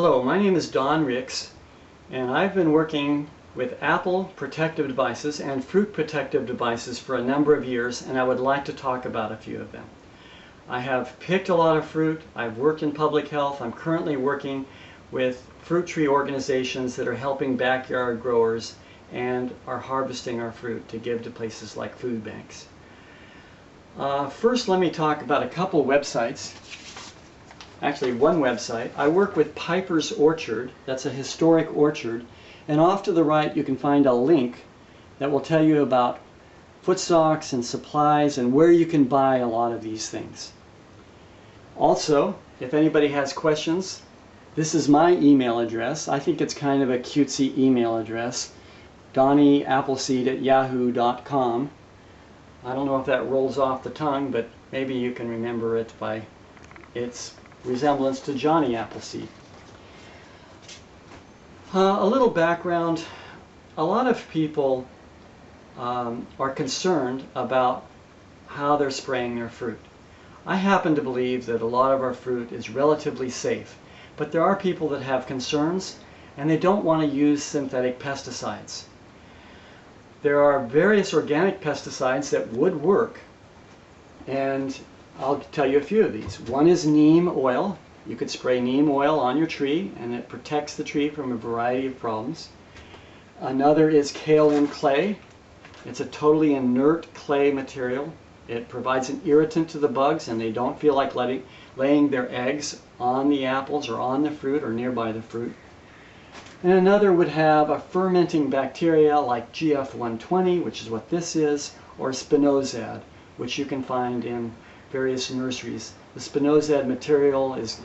Hello, my name is Don Ricks, and I've been working with apple protective devices and fruit protective devices for a number of years, and I would like to talk about a few of them. I have picked a lot of fruit, I've worked in public health, I'm currently working with fruit tree organizations that are helping backyard growers and are harvesting our fruit to give to places like food banks. First, let me talk about a couple websites. Actually, one website. I work with Piper's Orchard. That's a historic orchard. And off to the right you can find a link that will tell you about footsocks and supplies and where you can buy a lot of these things. Also, if anybody has questions, this is my email address. I think it's kind of a cutesy email address. DonnieAppleseed@yahoo.com. I don't know if that rolls off the tongue, but maybe you can remember it by its resemblance to Johnny Appleseed. A little background. A lot of people are concerned about how they're spraying their fruit. I happen to believe that a lot of our fruit is relatively safe, but there are people that have concerns and they don't want to use synthetic pesticides. There are various organic pesticides that would work, and I'll tell you a few of these. One is neem oil. You could spray neem oil on your tree and it protects the tree from a variety of problems. Another is kaolin clay. It's a totally inert clay material. It provides an irritant to the bugs and they don't feel like laying their eggs on the apples or on the fruit or nearby the fruit. And another would have a fermenting bacteria like GF120, which is what this is, or spinosad, which you can find in various nurseries. The spinosad material is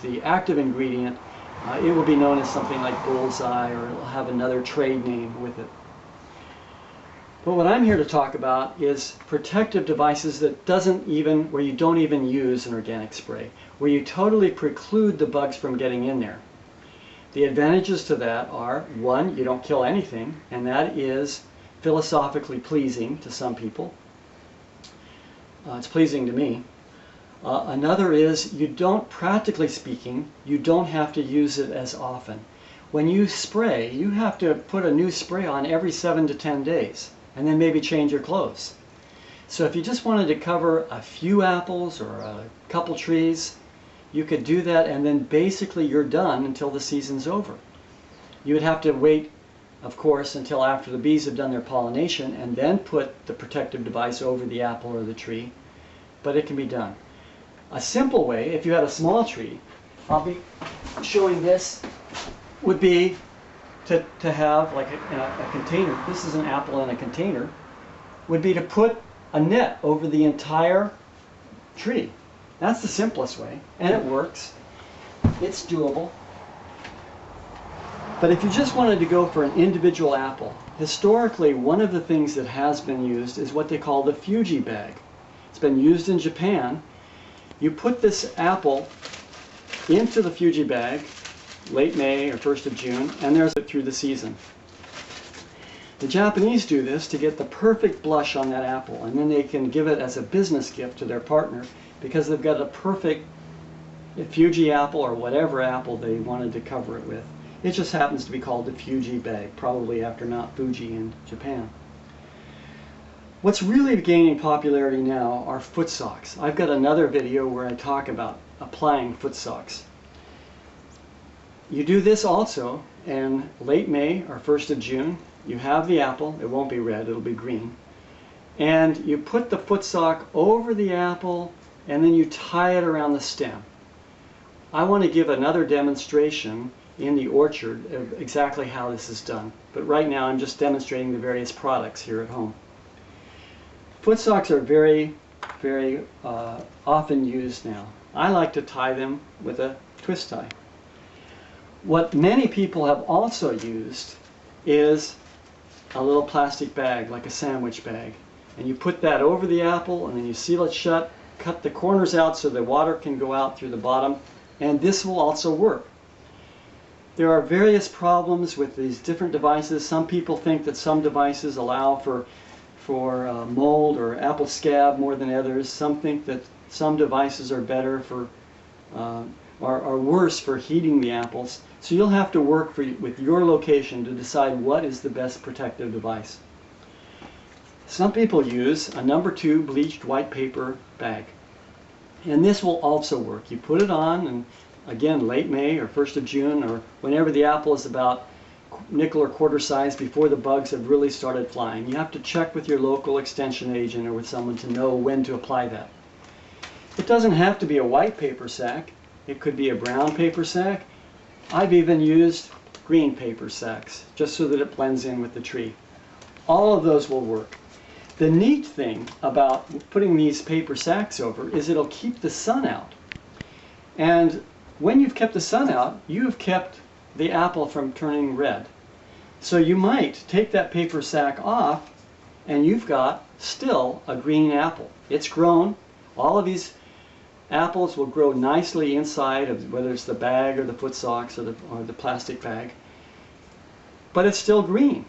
the active ingredient. It will be known as something like bullseye, or it will have another trade name with it. But what I'm here to talk about is protective devices where you don't even use an organic spray, where you totally preclude the bugs from getting in there. The advantages to that are, one, you don't kill anything, and that is philosophically pleasing to some people. It's pleasing to me. Another is practically speaking, you don't have to use it as often. When you spray, you have to put a new spray on every 7 to 10 days and then maybe change your clothes. So if you just wanted to cover a few apples or a couple trees, you could do that and then basically you're done until the season's over. You would have to wait, of course, until after the bees have done their pollination and then put the protective device over the apple or the tree, but it can be done. A simple way, if you had a small tree, I'll be showing this, would be to have like a container. This is an apple in a container, would be to put a net over the entire tree. That's the simplest way, and it works. It's doable. But if you just wanted to go for an individual apple, historically one of the things that has been used is what they call the Fuji bag. It's been used in Japan. You put this apple into the Fuji bag late May or 1st of June, and there's it through the season. The Japanese do this to get the perfect blush on that apple, and then they can give it as a business gift to their partner because they've got a perfect Fuji apple or whatever apple they wanted to cover it with. It just happens to be called the Fuji bag, probably after Mount Fuji in Japan. What's really gaining popularity now are foot socks. I've got another video where I talk about applying foot socks. You do this also in late May or 1st of June. You have the apple. It won't be red, it'll be green. And you put the foot sock over the apple and then you tie it around the stem. I want to give another demonstration in the orchard of exactly how this is done. But right now I'm just demonstrating the various products here at home. Foot socks are very, very often used now. I like to tie them with a twist tie. What many people have also used is a little plastic bag, like a sandwich bag. And you put that over the apple and then you seal it shut, cut the corners out so the water can go out through the bottom, and this will also work. There are various problems with these different devices. Some people think that some devices allow for mold or apple scab more than others. Some think that some devices are better for are worse for heating the apples. So you'll have to work with your location to decide what is the best protective device. Some people use a #2 bleached white paper bag. And this will also work. You put it on, and again, late May or 1st of June, or whenever the apple is about nickel or quarter size, before the bugs have really started flying. You have to check with your local extension agent or with someone to know when to apply that. It doesn't have to be a white paper sack. It could be a brown paper sack. I've even used green paper sacks just so that it blends in with the tree. All of those will work. The neat thing about putting these paper sacks over is it'll keep the sun out. And when you've kept the sun out, you have kept the apple from turning red. So you might take that paper sack off and you've got still a green apple. It's grown. All of these apples will grow nicely inside of whether it's the bag or the foot socks or the plastic bag. But it's still green.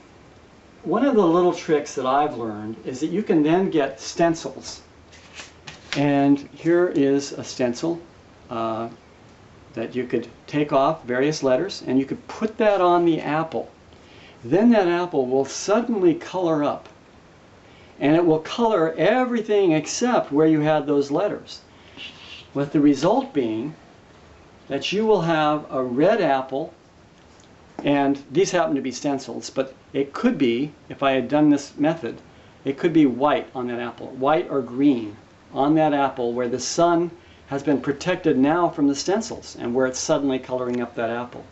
One of the little tricks that I've learned is that you can then get stencils. And here is a stencil that you could take off various letters, and you could put that on the apple. Then that apple will suddenly color up. And it will color everything except where you had those letters. With the result being that you will have a red apple, and these happen to be stencils, but it could be, if I had done this method, it could be white on that apple, white or green on that apple where the sun has been protected now from the stencils and where it's suddenly coloring up that apple.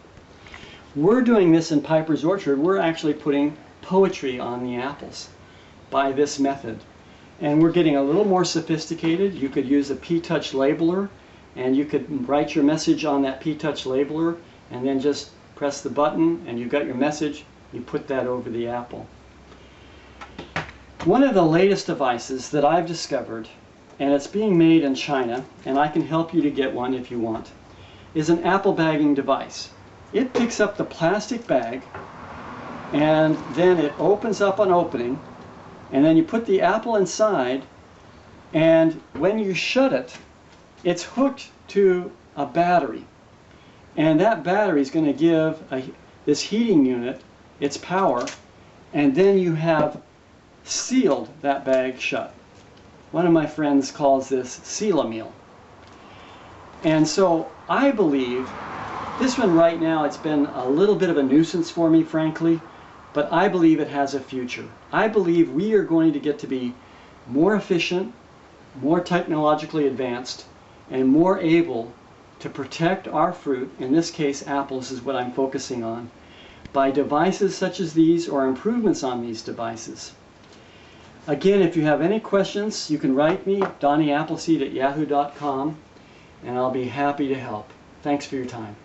We're doing this in Piper's Orchard. We're actually putting poetry on the apples by this method. And we're getting a little more sophisticated. You could use a P-Touch labeler, and you could write your message on that P-Touch labeler and then just press the button and you've got your message. You put that over the apple. One of the latest devices that I've discovered, and it's being made in China, and I can help you to get one if you want, is an apple bagging device. It picks up the plastic bag and then it opens up an opening, and then you put the apple inside, and when you shut it, it's hooked to a battery. And that battery is going to give this heating unit its power, and then you have sealed that bag shut. One of my friends calls this seal-a-meal. And so I believe, this one right now, it's been a little bit of a nuisance for me, frankly, but I believe it has a future. I believe we are going to get to be more efficient, more technologically advanced, and more able to protect our fruit, in this case apples is what I'm focusing on, by devices such as these or improvements on these devices. Again, if you have any questions, you can write me, DonnieAppleseed@yahoo.com, and I'll be happy to help. Thanks for your time.